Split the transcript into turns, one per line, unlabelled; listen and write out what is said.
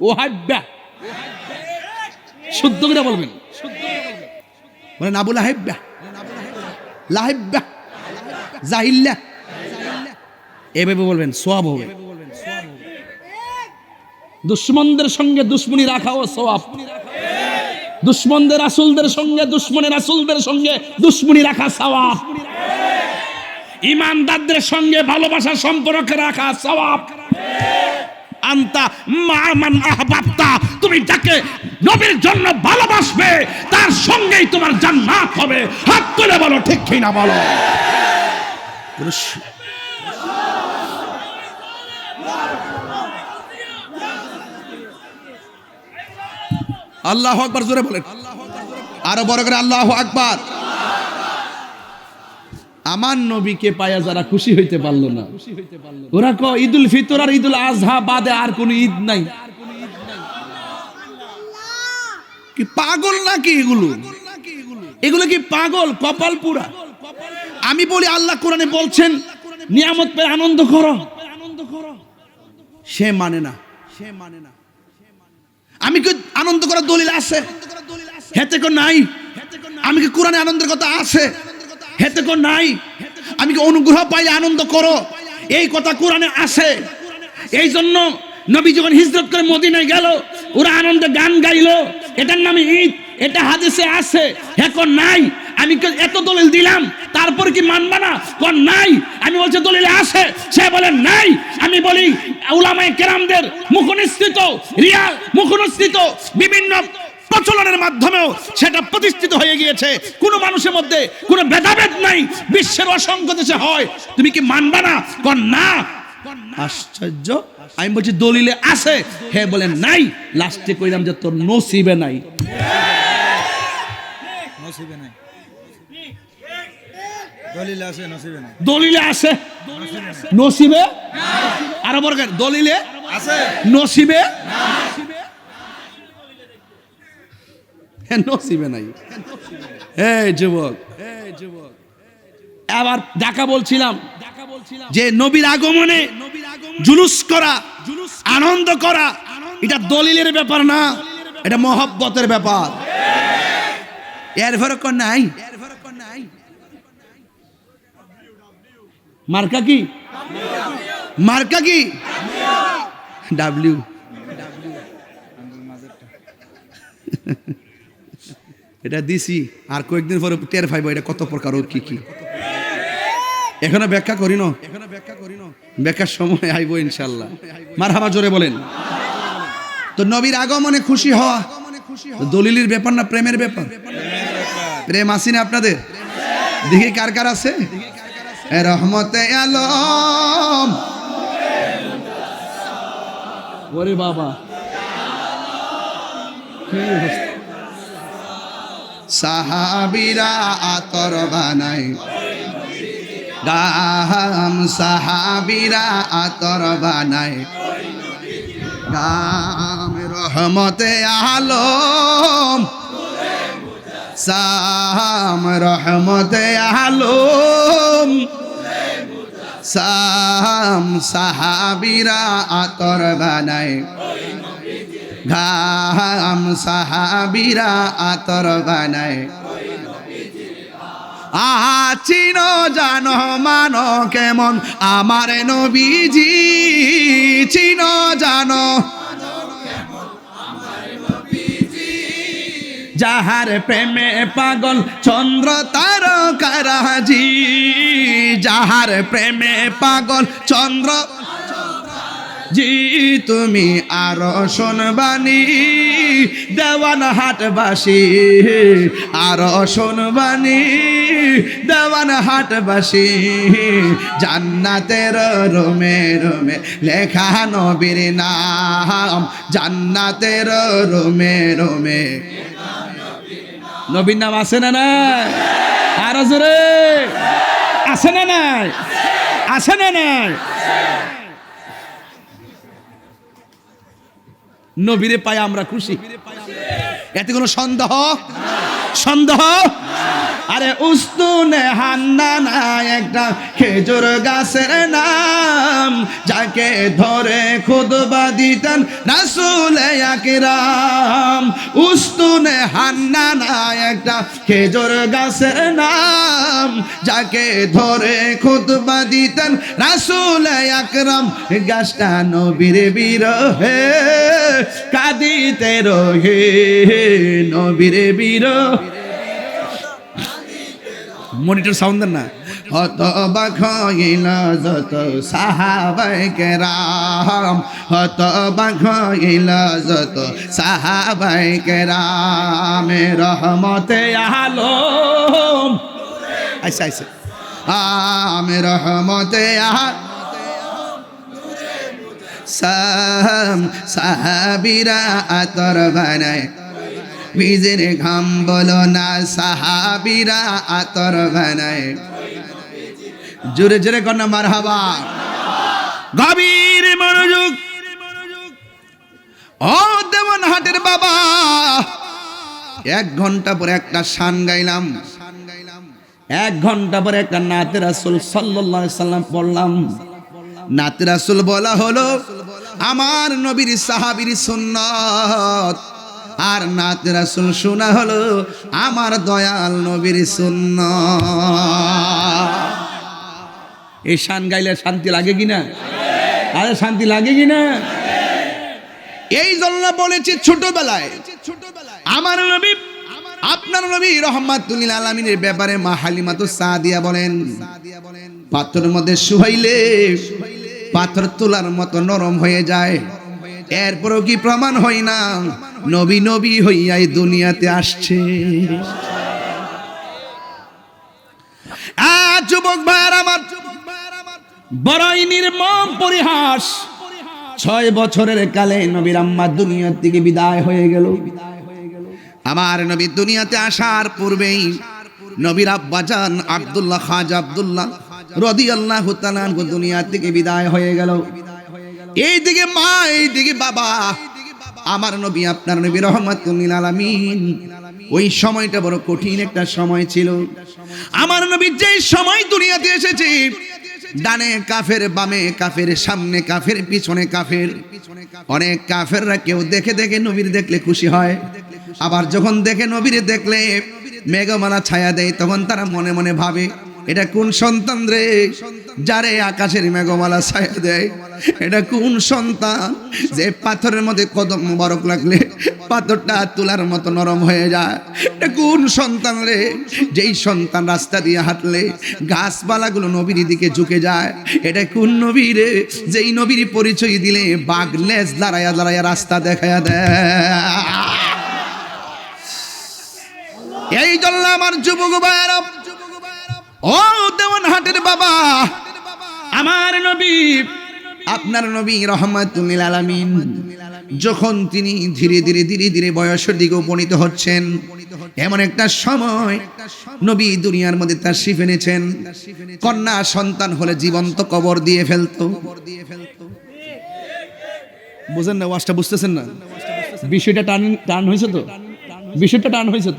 ওহাব্বা, শুদ্ধ করে বলবেন, বলেন আবু লাহাব্বা, লাহাব্বা, জাহিল্লা, এভাবে বলবেন, সওয়াব হবে। দুশ্মনদের সঙ্গে দুশ্মনী রাখাও সওয়াব, দুশ্মনদের রাসূলদের সঙ্গে দুশ্মনের রাসূলদের সঙ্গে দুশ্মনী রাখা সওয়াব, ঈমানদারদের সঙ্গে ভালোবাসার সম্পর্ক রাখা সওয়াব। আনতা মা মান আহবাবতা, তুমি যাকে নবীর জন্য ভালোবাসবে তার সঙ্গেই তোমার জান্নাত হবে। হাত তুলে বলো ঠিক কি না বলো। আল্লাহু আকবার, জোরে বলেন, আরো বড় করে আল্লাহু আকবার। আমার নবীকে পায়া যারা খুশি হইতে পারলো না, ওরা কয় ঈদুল ফিতর আর ঈদুল আজহা বাদে আর কোন ঈদ নাই। কি পাগল নাকি এগুলো? এগুলো কি পাগল? কপাল পুরা। আমি বলি আল্লাহ কোরআনে বলছেন নিয়ামত পেয়ে আনন্দ করো, সে মানে না, সে মানে না। আমি কি আনন্দ করার দলিল আছে? হেতে কো নাই। আমি কি কোরআনে আনন্দের কথা আছে? হেতে কো নাই। আমি কি অনুগ্রহ পাইলে আনন্দ করো, এই কথা কোরআনে আছে। এই জন্য নবী যখন হিজরত করে মদিনায় গেল, ওরা আনন্দে গান গাইলো, এটার নামে ঈদ, এটা হাদিসে আছে। এখন নাই। আমি এত দলিল দিলাম, তারপর কি মানবা না? কোন নাই। আমি বলছি দলিলে আছে, সে বলে নাই। আমি বলি উলামায়ে কেরামদের মুখনিসৃত রিয়াল মুখনিসৃত বিভিন্ন প্রচলনের মাধ্যমেও সেটা প্রতিষ্ঠিত হয়ে গিয়েছে। কোনো মানুষের মধ্যে কোনো ভেদাভেদ নাই, বিশ্বের অসংখ্য দেশে হয়। তুমি কি মানবা না? কোন না। আশ্চর্য। আমি বলছি দলিলে আছে, হে বলেন নাই। লাস্টে কইলাম যে তোর নসিবে নাই,
নসিবে নাই। দলিলে আছে, নসিবে নাই।
দলিলে আছে, নসিবে আরো বড় করে দলিলে
আছে,
নসিবে নসিবে নাই। এই যুবক, আবার ঢাকা বলছিলাম যে নবীর আগমনে জুলুস করা, আনন্দ করা, এটা দলিলের ব্যাপার না, এটা মহব্বতের ব্যাপার। এর ফরক নাই। মার্কা কি? মার্কা কি? ডাব্লিউ। এটা দিছি, আর কয়েকদিন পরে টের পাইব এটা কত প্রকার ও কি কি। এখনো ব্যাখ্যা করি না, ব্যাখ্যার সময় আইব ইনশাআল্লাহ। মারহাবা, জোরে বলেন। তো নবীর আগমনে খুশি হওয়া দলিলের ব্যাপার না, প্রেমের ব্যাপার। প্রেম আসি না আপনাদের? দেখি কার কার আছে। রহমতে আলম, ওরে বাবা, সাহাবীরা আতর বানাই গাম, সাহাবীরা আতর বানাই গাম। রহমতে আলম সাম, রহমতে আলম সাম, সাহাবীরা আতর বানাই ঘাম, সাহাবীরা আতর বানাই। চিনো জানো মানো কেমন আমার নবীজি, চিনো জানো যাহার প্রেমে পাগল চন্দ্র তারকারাজি, যাহার প্রেমে পাগল চন্দ্র জি। তুমি আরো শোনবানি দেওয়ান হাটবাসী, আরো শোনবানি দেওয়ান হাটবাসী। জান্নাতের রোমে রোমে লেখা নবীর নাম, জান্নাতের রোমে রোমে নবীর নাম আছে না নাই? আরো জোরে আছে না নাই? আছে না নাই? নবীরে পায় আমরা খুশি, এতে কোনো সন্দেহ? সন্দেহ? আরে উস্তুনে হান্নানা একটা খেজুর গাছের নাম, যাকে ধরে খুতবা দিতেন রাসূল আকরাম। উস্তুনে হান্নানা একটা খেজুর গাছের নাম, যাকে ধরে খুতবা দিতেন রাসূল আকরাম। গাছটা নবীর বিরহে কাঁদিতে রহে, নবীর বিরহে। মনিটর সাউন্ড দেন না। হতবাক হইল যত সাহাবায়ে কেরাম, হতবাক হইল যত সাহাবায়ে কেরাম। রহমতে আলম আইসা আইসা আমি রহমতে সাহাবীরা আতর বানায়, নিজের ঘাম বলো না সাহাবীরা আতর বানায়। জোরে জোরে কন্যা মারহাবা। গভীর মনোযোগ। ও দেওয়ানহাটের বাবা, 1 ঘন্টা পরে একটা শান গাইলাম, 1 ঘন্টা পরে একটা নাতে রাসূল সাল্লাল্লাহু আলাইহি সাল্লাম পড়লাম। নাতে রাসূল বলা হলো আমার নবীর সাহাবীর সুন্নাত, আর নাতে রাসূল শোনা হলো আমার দয়াল নবীর সুন্নাত। এই শান গাইলে শান্তি লাগে কিনা? আরে শান্তি লাগে কিনা? এই জন্য বলেছি ছোটবেলায় আমার নবী আপনার নবী রাহমাতুল লিল আলামিনের ব্যাপারে মা হালিমাতুস সাদিয়া বলেন, পাথরের মধ্যে শুহাইলে পাথর তোলার মতো নরম হয়ে যায়। এরপরও কি প্রমাণ হয় না নবী নবী হইয়াই দুনিয়াতে আসছে? যুবক ভাইয়ার আমার, বড়ই নির্মম পরিহাস, 6 বছরের কালে নবীর আম্মা দুনিয়া থেকে বিদায় হয়ে গেল। আমার নবী দুনিয়াতে আসার পূর্বেই নবীর আব্বাজান আব্দুল্লাহ খাজা আব্দুল্লাহ রাদিয়াল্লাহু তাআলা আনহু দুনিয়া থেকে বিদায় হয়ে গেল। এইদিকে মা, এইদিকে বাবা। আমার নবী আপনার নবী রাহমাতুল লিল আলামিন, ওই সময়টা বড় কঠিন একটা সময় ছিল। আমার নবী যেই সময় দুনিয়াতে এসেছে, ডানে কাফের, বামে কাফের, সামনে কাফের, পিছনে কাফের। অনেক কাফেররা কেউ দেখে দেখে নবীর দেখলে খুশি হয়, আবার যখন দেখে নবীর দেখলে মেঘমালা ছায়া দেয়, তখন তারা মনে মনে ভাবে এটা কোন সন্তান রে, যারে আকাশের মেঘমালা ছায়া দেয়? এটা কোন সন্তান যে পাথরের মধ্যে কদম মোবারক লাগলে পাথরটা তুলার মতো নরম হয়ে যায়? এটা কোন সন্তান রে, যেই সন্তান রাস্তা দিয়ে হাঁটলে গাছপালাগুলো নবীর দিকে ঝুঁকে যায়? এটা কোন নবী রে, যেই নবীর পরিচয় দিলে বাঘ লেজ লড়াইয়া লড়াইয়া রাস্তা দেখায়া দেয়? এই জন্য আমার যুবক ভাইয়েরা, ও দেওয়ানহাটের বাবা, আমার নবী আপনার নবী রাহমাতুল লিল আলামিন যখন তিনি ধীরে ধীরে ধীরে ধীরে বয়সের দিকে উপনীত হচ্ছেন, এমন একটা সময় নবী দুনিয়ার মধ্যে তাশরীফ এনেছেন। কন্যা সন্তান হলে জীবন্ত কবর দিয়ে ফেলতো। বুঝেন না? ওয়াজটা বুঝতেছেন না? বিষয়টা টান হয়েছে তো, বিষয়টা টান হয়েছে তো।